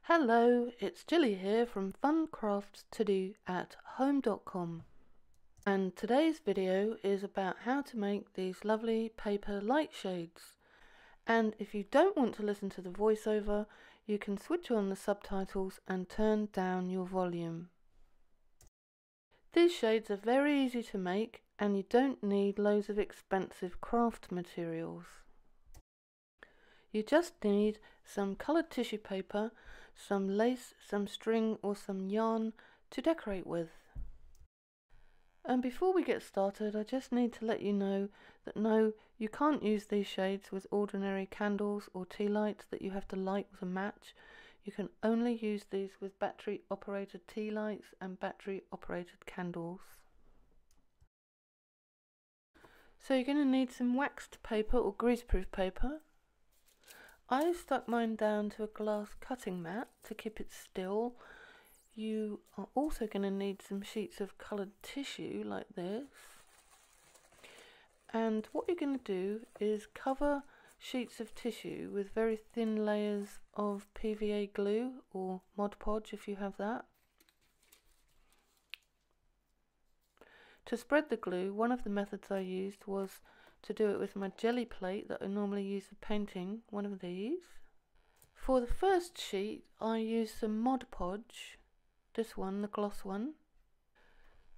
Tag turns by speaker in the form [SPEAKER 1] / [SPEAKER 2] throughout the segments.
[SPEAKER 1] Hello, it's Jilly here from funcraftstodo@home.com, and today's video is about how to make these lovely paper light shades. And if you don't want to listen to the voiceover, you can switch on the subtitles and turn down your volume. These shades are very easy to make and you don't need loads of expensive craft materials. You just need some coloured tissue paper, some lace, some string or some yarn to decorate with. And before we get started, I just need to let you know that no, you can't use these shades with ordinary candles or tea lights that you have to light with a match. You can only use these with battery operated tea lights and battery operated candles. So you're going to need some waxed paper or greaseproof paper. I stuck mine down to a glass cutting mat to keep it still. You are also going to need some sheets of coloured tissue like this. And what you're going to do is cover sheets of tissue with very thin layers of PVA glue or Mod Podge if you have that. To spread the glue, one of the methods I used was to do it with my jelly plate that I normally use for painting, one of these. For the first sheet I used some Mod Podge, this one, the gloss one.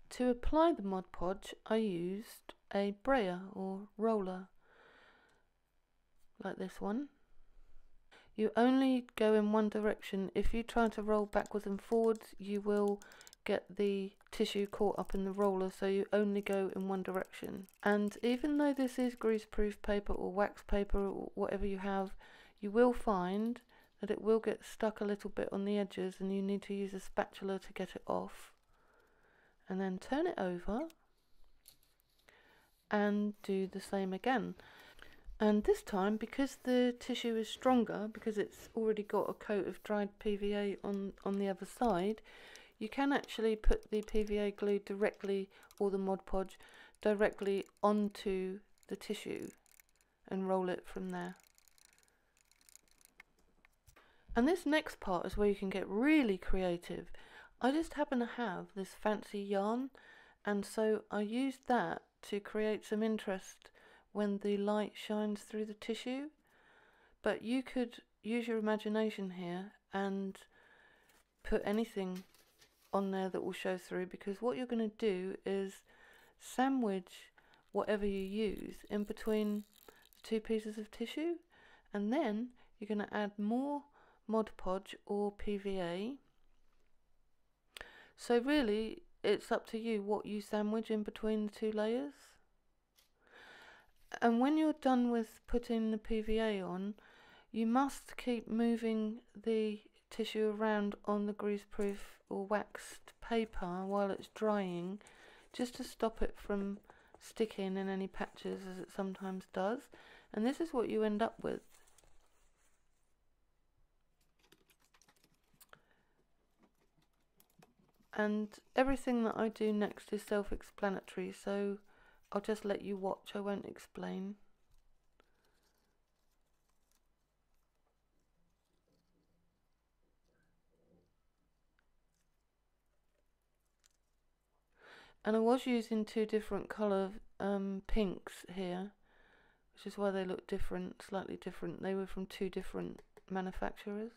[SPEAKER 1] To apply the Mod Podge I used a brayer or roller, like this one. You only go in one direction. If you try to roll backwards and forwards you will get the tissue caught up in the roller, so you only go in one direction. And even though this is greaseproof paper or wax paper or whatever you have, you will find that it will get stuck a little bit on the edges and you need to use a spatula to get it off. And then turn it over and do the same again. And this time, because the tissue is stronger, because it's already got a coat of dried PVA on the other side, you can actually put the PVA glue directly, or the Mod Podge, directly onto the tissue and roll it from there. And this next part is where you can get really creative. I just happen to have this fancy yarn, and so I used that to create some interest when the light shines through the tissue. But you could use your imagination here and put anything on there that will show through, because what you're going to do is sandwich whatever you use in between the two pieces of tissue, and then you're going to add more Mod Podge or PVA. So really it's up to you what you sandwich in between the two layers. And when you're done with putting the PVA on, you must keep moving the tissue around on the greaseproof or waxed paper while it's drying, just to stop it from sticking in any patches as it sometimes does. And this is what you end up with. And everything that I do next is self-explanatory, so I'll just let you watch, I won't explain. And I was using two different colour pinks here, which is why they look different, slightly different. They were from two different manufacturers.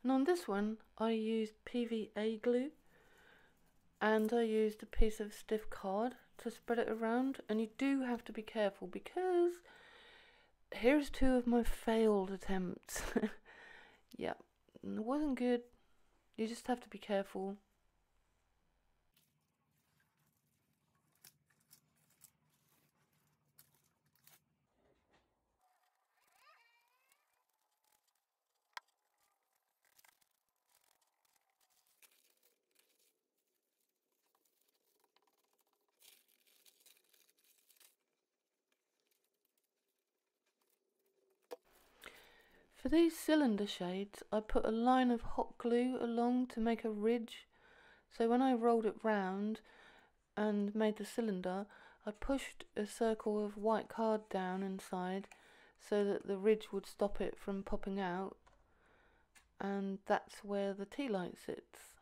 [SPEAKER 1] And on this one I used PVA glue, and I used a piece of stiff card to spread it around. And you do have to be careful, because here's two of my failed attempts. Yeah, it wasn't good. You just have to be careful. For these cylinder shades, I put a line of hot glue along to make a ridge. So when I rolled it round and made the cylinder, I pushed a circle of white card down inside so that the ridge would stop it from popping out, and that's where the tea light sits.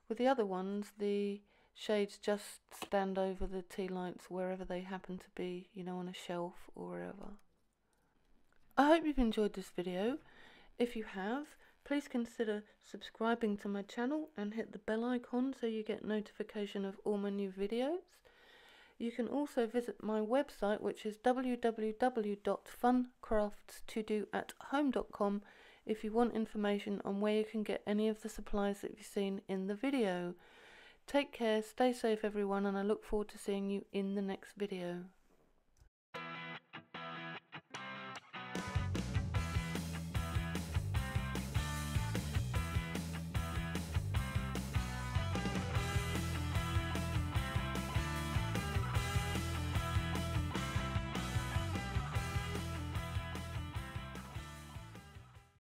[SPEAKER 1] With the other ones, the shades just stand over the tea lights wherever they happen to be, you know, on a shelf or wherever. I hope you've enjoyed this video. If you have, please consider subscribing to my channel and hit the bell icon so you get notification of all my new videos. You can also visit my website, which is www.funcraftstodoathome.com, if you want information on where you can get any of the supplies that you've seen in the video. Take care, stay safe everyone, and I look forward to seeing you in the next video.